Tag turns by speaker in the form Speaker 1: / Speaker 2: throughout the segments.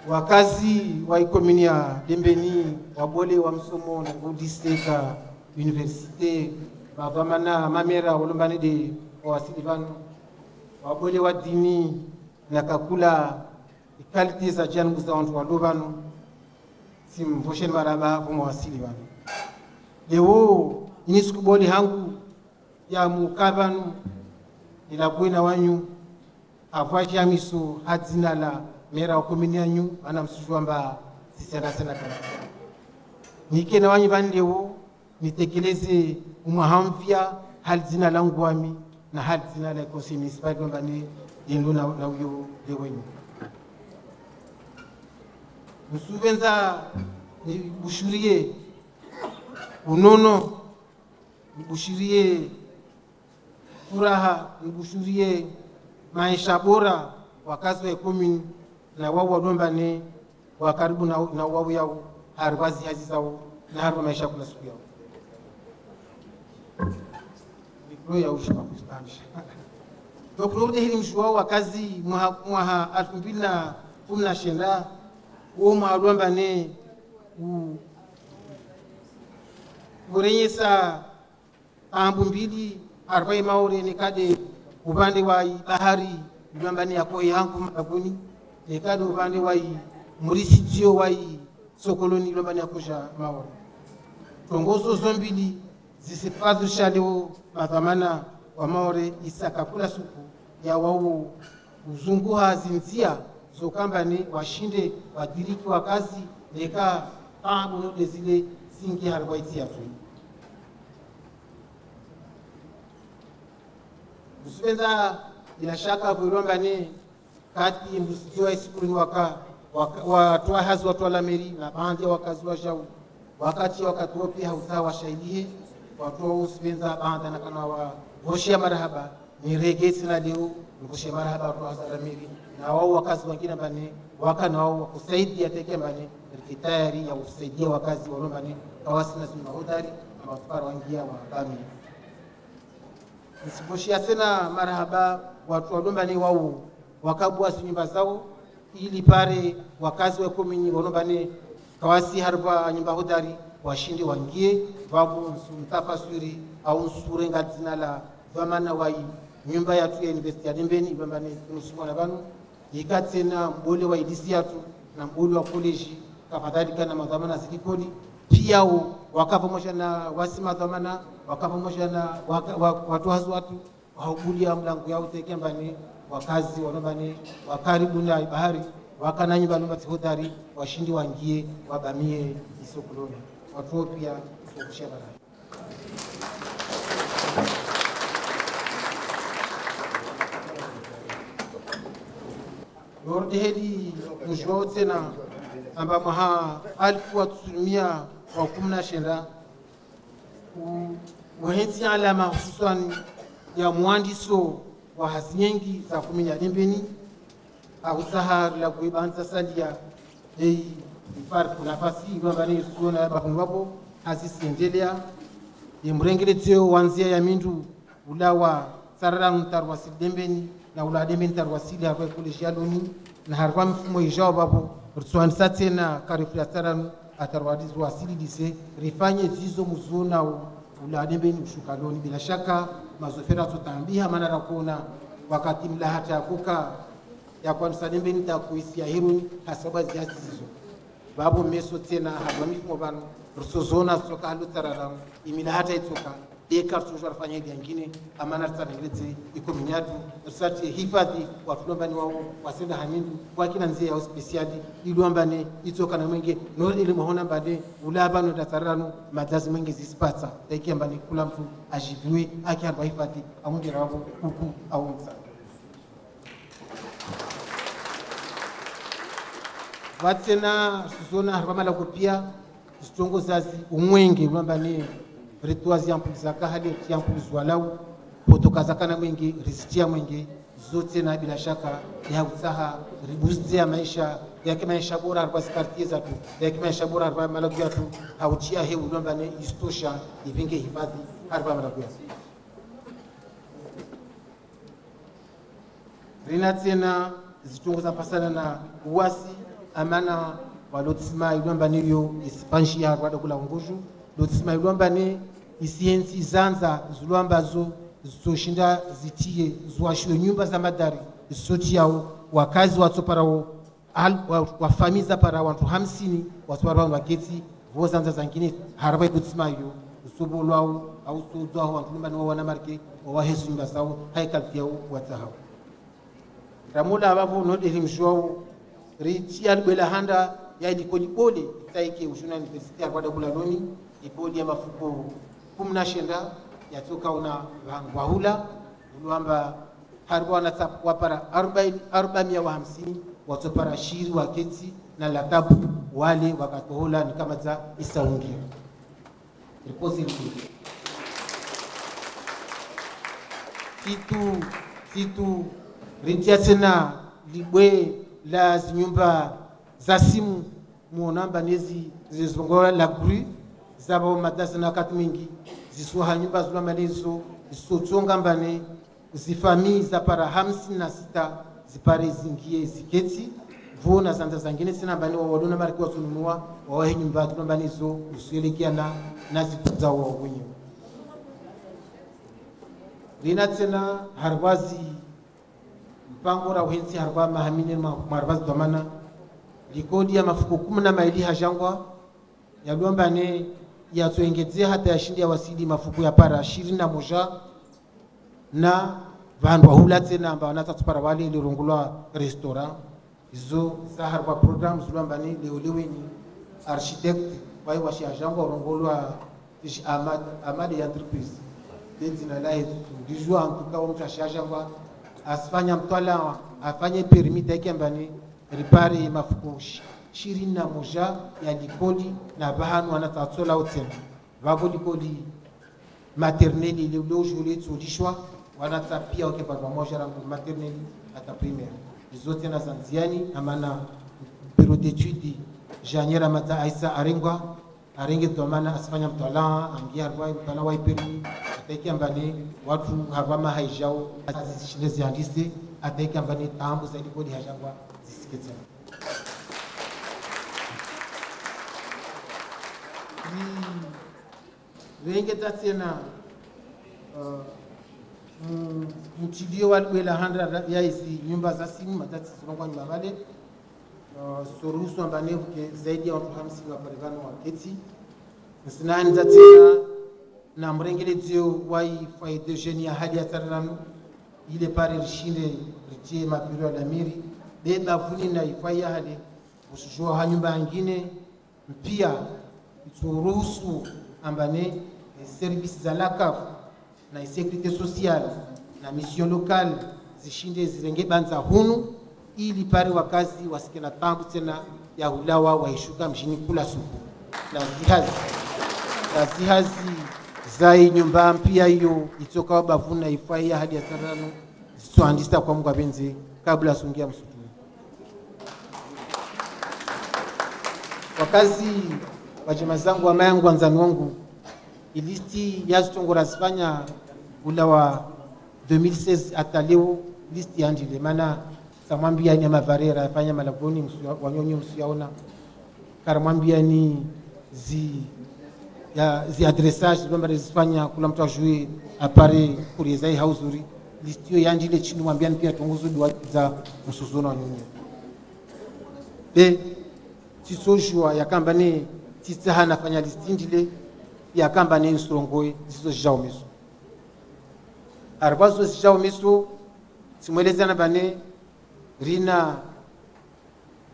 Speaker 1: wakazi wa ikomini ya Dembeni wabole wa msomo na ngudiseka universite bavamana mamera walombane de wasili vanu wabole wa dini na kakula ikalite za jangu za wantu walovanu simvosheni maraba kwa wasili vanu leo inisikuboli hangu ya mukabanu ilakwena wanyu avwaja miso hadzina la mera wakomini yanyu ana msujua mba sisena sena kana nike na wanyu vandewo nitekeleze umwahamvya hali zina langu wami na hali zina la conseil municipal kwamba ni yendo na uyo lewenyu msuvenza ni bushurie unono ni bushurie furaha ni bushurie maisha bora wakazi wa komini na wao wadomba ni wa karibu na wao yao harbazi hazi zao na harba maisha kuna siku yao mikro ya ushima kustanisha dokurudi hili mshua wakazi mwaha 2019 wao mwadomba ni urenyesa ambu mbili 40 maure ni kade upande wa bahari ndambani yako yangu mabuni nekade upande wa murisitio wa sokoloni ndambani yakosha maore tongozo zombili zisipadu shaleo madhamana wa maore isaka kula suku ya wao uzunguha zinzia zokambani washinde wadiriki wa kazi neka tabu no zile singi harbaiti ya tu usipenza bila shaka kuilomba ni kati msijua isikuni watoa hazi watu la meri na baadhi ya wakazi wa shau wakati pia usawa shahidi watu usipenza baadhi na kana wa hoshia marhaba ni regesi na leo ngoshia marhaba watu hazara meri na wao wakazi wengine bani wakana wao kusaidia teke bani tayari ya kusaidia wakazi walomba ni kawasina sima hodari na mafukara wangia wa bami nisiposhia tena marhaba watu walomba ni wao wakabwa nyumba zao ili pare wakazi wa komini walomba ni kawasi harba nyumba hodari washinde wangie babu mtafasiri au sure ngadzina la dhamana wai nyumba yatu ya university ya Dembeni bamba ni nusumana banu ikatena mbole wa idisi yatu na mbole wa college kafadhalika na madhamana zikikodi pia wakapamoja na wasima dhamana wakapamoja na watu hazu watu wahubulia mlango yao tekembani wakazi wanobani wakaribu na bahari wakana nyumba namba hodari washindi wangie wabamie isokoloni watu pia kushia bara Lorde hedi mjua tena amba maha 1919 uhenzi alama hususan ya mwandiso wa hazinyengi za komini ya Dembeni au sahar la kuibanza salia ei farku nafasi ngambani suona bakunwapo hasisiendelea imrengeletio wanzia ya mindu ulawa sararang tarwasi Dembeni na ula Dembeni tarwasili harwa kolejialoni na harwa mfumo ijao babu rutsuan satena karifia saranu atarwadizu wasili dise rifanye zizo muzona ula Dembeni ushukaloni bila shaka mazofera tutambia maana rakona wakati mlahata yakuka ya kwanza Dembeni takuisia hiruni hasaba ziasizo babu meso tena harwa mfumo banu rusozona soka halu tararang imilahata itoka deka tujua rafanya hili yangine amana tsarengeleze ikominyatu rusati hifadhi watulombani wao wasenda hamindu kwa kila nzia ya speciali iluambane itoka na mwenge no ile mohona bade ulabano datarano madazi mwenge zispata takiambani kula mtu ajiviwe akiamba hifadhi amungira wao huku au msa watena suzona harwamala kopia stongo zazi umwenge ulambane rituazi mpulizaka hali ya mpulizwalau potokazakana mwingi riztia mwingi zote na bila shaka ya usaha ribuzi ya maisha yake maisha bora kwa sikartie zatu yake maisha bora kwa malaku yatu hautia he ulomba ne istosha ivinge hifadhi harba malaku yatu rina tena zitunguza pasana na uwasi amana walotsima ilomba niyo isipanshi ya rwada kula nguju lotsima ilomba ne isiensi zanza zulombazo zoshinda zitie zuashwe nyumba za madari zisoti yao wakazi watsoparao wafamiza para watu 50 watsoparao waketi vozanza zangine haraba lotsima yo usobolwao au sozwao watu mbani wana marke wahesu nyumba zao haikaltiao watahao ramula abapo node himshwao ritia albela handa ya ilikoni bole itaike ushuna university ya kwada kula loni iboli ya mafuko 19 yatoka una wahula uliwamba harba na wapara 450 watopara shiri waketi na latabu wale wakatohola ni kama za isaungia riposi situ ritia tena libwe la nyumba za simu muonamba nezi zizongola la gru zaba madasa na katu mingi zisuha nyumba zula malezo zisotonga mbane zifami za para 56 zipare zingie ziketi vona zanza zangine sina mbane wadona mariki watununua wawe nyumba tunambane zo usielekea na zikuza wao wenyewe rina tena harwazi mpango ra uhensi harwa mahamine marwazi domana likodi ya mafuko 10 maili hajangwa ya lomba ne ya tuengezea hata ya shindi ya wasili mafuko ya para 21 na vandu wahula tena amba wanatatupara wale ilirongulwa restaurant izo zaharwa program zulomba ne leoleweni architect wai washi hajangwa urongulwa tish Ahmad ya entreprise denzina lae dijua antuka wa mtu hajangwa asfanya mtwala afanye permit yake mbani ripari mafuko 21 ya likoli na bahanu wanatatsola utena vago likoli materneli leo jule tsolishwa wanatapia wake kwa pamoja rangu materneli hata primaire zote na zanziani amana bureau d'études janiera mata Aisa arenge domana asfanya mtala angia rwai mtala wa permit atake mbani watu havama haijao azishinde ziandiste atake mbani tambu za likoli hajangwa zisikete renge tatena mchilio walwela handra ya hizi nyumba za simu matati sonongwa nyumba vale soruhusu ambane ke zaidi ya watu 50 wa parevano wa keti nsinani tatena na mrengele dio wai faide genia hali ya tarano ile pare rishinde ritie mapiro la miri beba vuni na ifaya hali usijua hanyumba nyingine pia turuhusu ambane service za lakaf na sécurité sociale na mission locale zishinde zirenge banza hunu ili pare wakazi wasikena tambu tena ya ulawa waishuka mjini kula suku na zihazi zai nyumba mpya hiyo itoka bavuna ifaya hadi ya tarano zitoandista kwa Mungu abenze kabla sungia msutu wakazi wajema zangu amayangu anzani wangu ilisti yazitongora zifanya ula wa 2016 ataleo listi yanjile mana samwambia ni mavarera afanya malagoni wanyonyo msiyaona karamwambia ni zi adressage kwamba zifanya kula mtu ajue apare kuriezai hauzuri listio yanjile chini mwambia pia tunguzo dua za msuzuno wanyonyo be tisojua yakamba ni titsaha nafanya listi ndile yakamba ni nsurongoe zizo jao miso arbazo jao miso simwelezana bane rina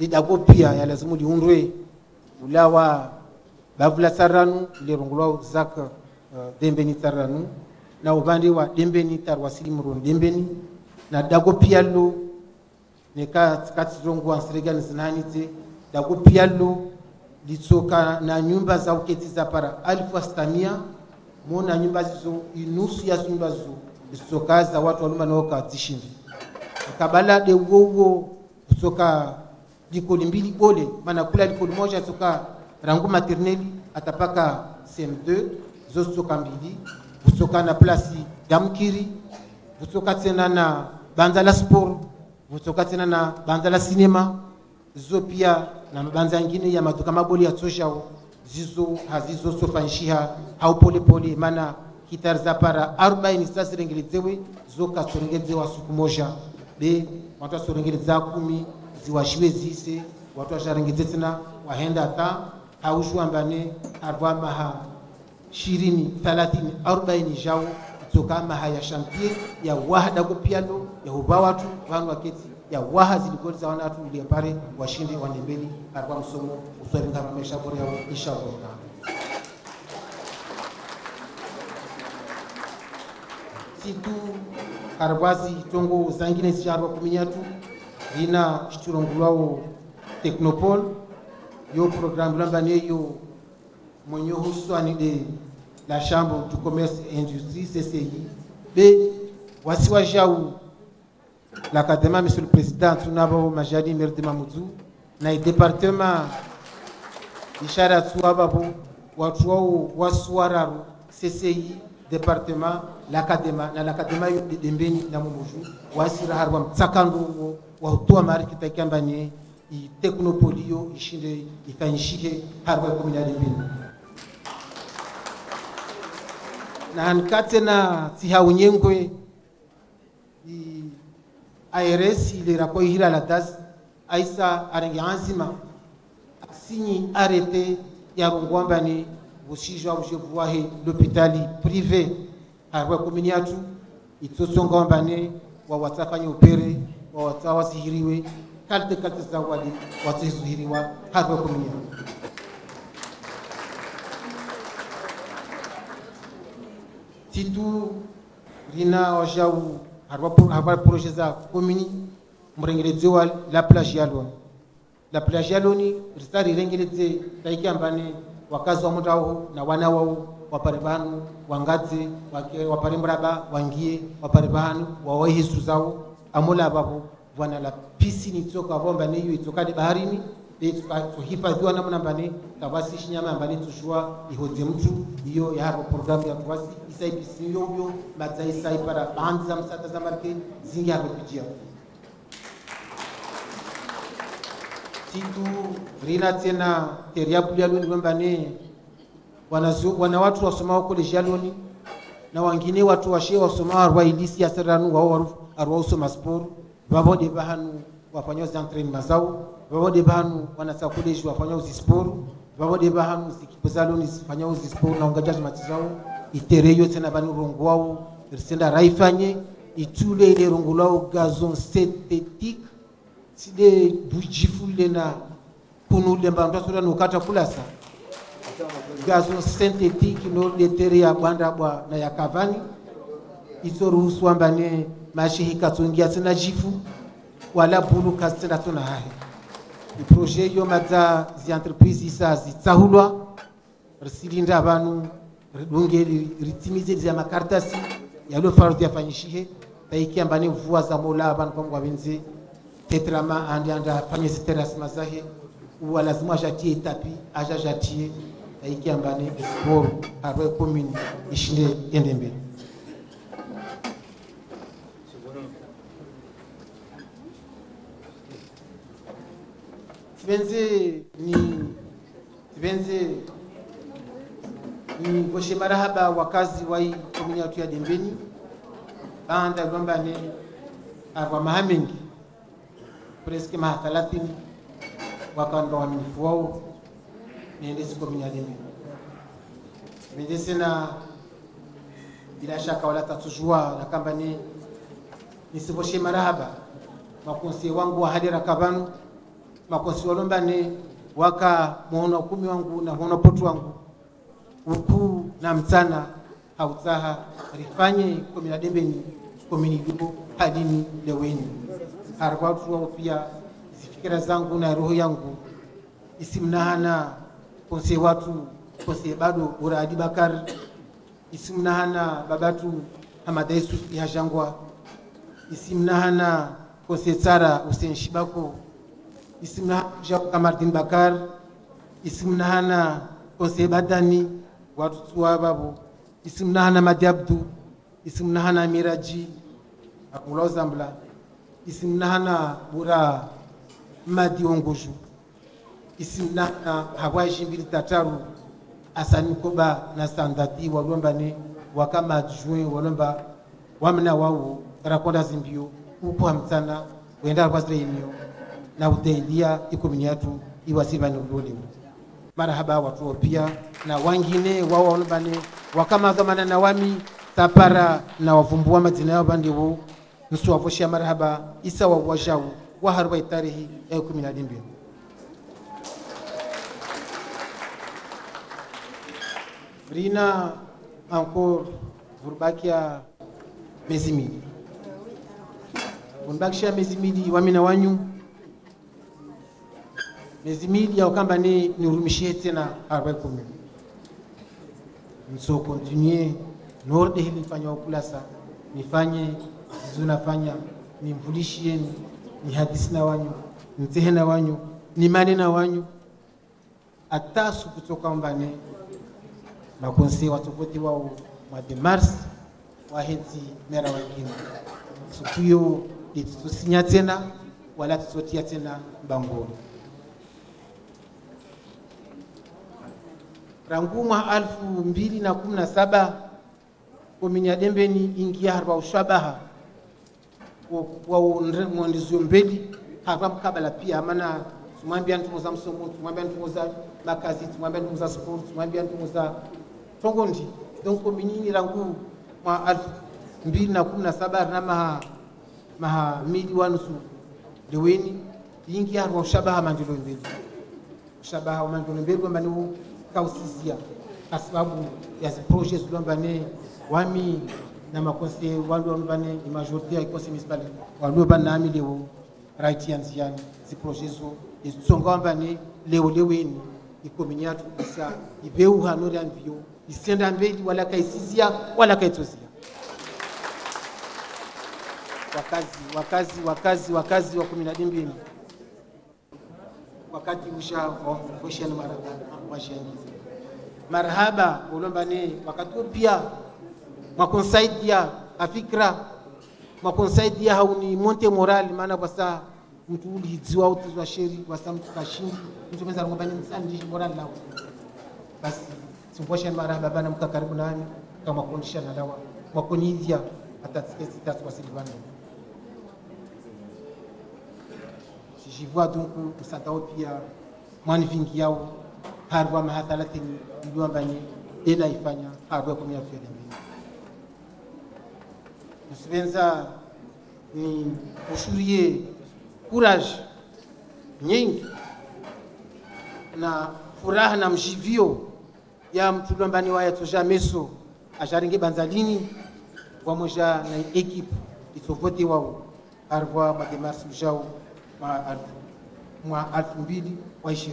Speaker 1: lidago pia ya lazimu liundwe ulawa bavula saranu lirongulwa zaka dembeni saranu na ubandi wa dembeni tarwasili muron dembeni na dago pia lo neka katsirongo ansregani zinanite dago pia lo litsoka na nyumba za uketi za para 1600 mona nyumba zizo inusu ya nyumba zo litsoka za watu waluma noka tishindi kabala de ugo kutoka likoli mbili bole maana kula likoli moja toka rangu materneli atapaka CM2 zosoka mbili kutoka na plasi damkiri kutoka tena na banza la sport kutoka tena na banza la cinema zo pia na mabanza ngine ya maduka maboli ya toshao zizo hazizo sofanishiha au pole pole mana hitari za para 40 sasa rengelezewe zoka sorengezewa siku moja be watu sorengeleza 10 ziwashiwe zise watu washarengeze tena wahenda ta haushwa mbane arwa maha 20 30 40 jao zoka maha ya chantier ya wahada kopiano ya uba watu wanu waketi ya waha zilikoliza wana watu ile pare washinde wanembeli arwa msomo uswaringa maisha bora yao inshallah. Situ karbazi tongo zangine zijarwa kuminyatu ina shturongulao Technopole yo programme lambane yo mwenye husuani de la chambre du commerce et industrie CCI be wasiwa jau l'académie monsieur le président tunabo majali merde mamudu na département ishara tuababo watu wao waswararu CCI département l'académie de Dembeni na Mumuju wasira harwa mtsakando wa hutua mariki takambanye i Technopolio ishinde ifanyishike harwa komina Dembeni na hankate na tihaunyenkwe i ARS ile rako hira la das aisa arengi anzima sinyi arrêté ya rongwambani busijwa ujevuahe l'hôpital privé harwa kominiatu itsosonga mbane wa watafanya upere wa watawasihiriwe kalte za wali watihiriwa harwa kominiatu titu rina wajau harwa projet za komini mrengelezewa la plage yalo ni ristari rengeleze taiki ambane wakazi wa mutao na wana wao waparibanu wangadze waparimbraba wangie waparibanu wawahi hisu zao amola babo wana la pisini tsoka bomba niyo itokade baharini hifadhiwa namna mbane tabasi shinyama mbane tushua ihoze mtu hiyo ya hapo programu ya tuwasi isai pisini yo mazai sai para banza msata za marke zingi hapo kujia titu rina tena teriabu yalo ni mbane wana watu wasomao kolejialoni na wengine watu washe wasomao arwa ilisi ya seranu wao arwa usoma sport babode bahanu wafanya entraînement mazao babode bahanu wanasa koleji wafanya sport babode bahanu zikipozaloni zifanya sport na ungajaji matizao itereyo tena bani rongo wao risenda raifanye itule ile rongo lao gazon synthétique side bujifule na kunule mbanda sura nukata kulasa gazon synthétique no letere ya banda bwa na ya kavani isoruhusu ambane mashihi katungia tena jifu wala bulu kasenda tuna hahe projet yo madza zi entreprise isa zitsahulwa risilinda abantu ridunge ritimize za makartasi yalo farudi afanyishihe taiki ambane mvua za mola abantu kwa mwabenzi tetrama anda fanye terrasse mazahe ou lazima ajatie tapi ajajatie taiki ambane sport arwe commune ishinde endembe Tibenze ni goshe marahaba wakazi wa hii komuni ya Dembeni banda gombane arwa mahamengi presque maha 30 wakanda wa mifuao niendezi komuni ya Dembeni mende sena bila shaka wala tatujua na kambani nisiboshe marahaba makonsi wangu wa hadira kabanu makonsi walombane waka muona 10 wangu na muona potu wangu uku na mtana hautaha rifanye komina Dembeni komini yuko hadini leweni harwatu wao pia zifikira zangu na roho yangu isimnahana konse watu konse bado uradi bakar isimnahana babatu hamadaisu ya jangwa isimnahana konse tsara Hussein Shibako isimnahana Jacques Kamardin Bakar isimnahana konse badani watu tuwa babu isimnahana Madiabdu isimnahana Miraji akulozambla isimnahana bura Madi Ongoju isimna hawaji mbili tataru asani koba na sandati walomba ne wakama juin walomba wamna wao rakonda zimbio upo mtana wenda kwa srenio na utaidia ikominiatu iwasiba ni ulole marahaba watu pia na wengine wao walomba ne wakama dhamana na wami tapara na wavumbua majina yao bandewo nusu wavoshia marahaba isa wawajau wa harba tarehe ya 12 Rina encore vurbakia mezimidi. Vurbakia mezimidi wamina wanyu. Mezimidi ya wakamba ni urumishie tena harba 10. Nso continuer norde hili nifanya wakulasa. Nifanye zunafanya nimvulishieni ni hadisi na wanyu. Ntehe na wanyu. Nimane na wanyu. Atasu kutoka mbane makonse watofauti wao mwezi Mars wahenti mera wengine sukuyo tusinya tena wala tusotia tena mbangoni ranguma 2017 kominya dembeni ingia harba ushabaha wa mwandizio mbeli harba mkabala pia maana tumwambia ntumoza msomo tumwambia ntumoza makazi tumwambia ntumoza sport tumwambia ntumoza tongondi donc kominini rangu mwa 2017 na maha mili wanusu deweni ingi harwa shabaha mandilo mbili shabaha mandilo mbili kwamba ni kausizia kwa sababu ya projets zilizobane wami na makonse wale wambane ni majority ya conseil municipal wale bana leo right yanziani zi projets zo isonga wambane leo leweni ikominiatu isa ibeu hanori anvio isenda mbeli wala kaisizia wala kaitozia wakazi wa 12 wakati usha na marhaba ulombane wakati pia makonsaidia afikra makonsaidia hauni monte moral maana kwa saa mtu uliziwa utuzwa sheri kwa saa mtu kashindi mtu meza ngomba ni msandi moral lao basi tumbosha marhaba bana mka karibu nani kama kuondisha na dawa makonizia atatikesi tatu kwa silivana si je vois donc msatao pia mwani vingi yao harwa mahathalatini niliwambani ila ifanya harwa kumia fedha Nsivenza ni ushurie courage nyingi na furaha na mjivio ya mtulambani wa yatoja meso ajaringe banzalini wamoja na ekipe itovote wao harwa mademarsi ujao mwa 2020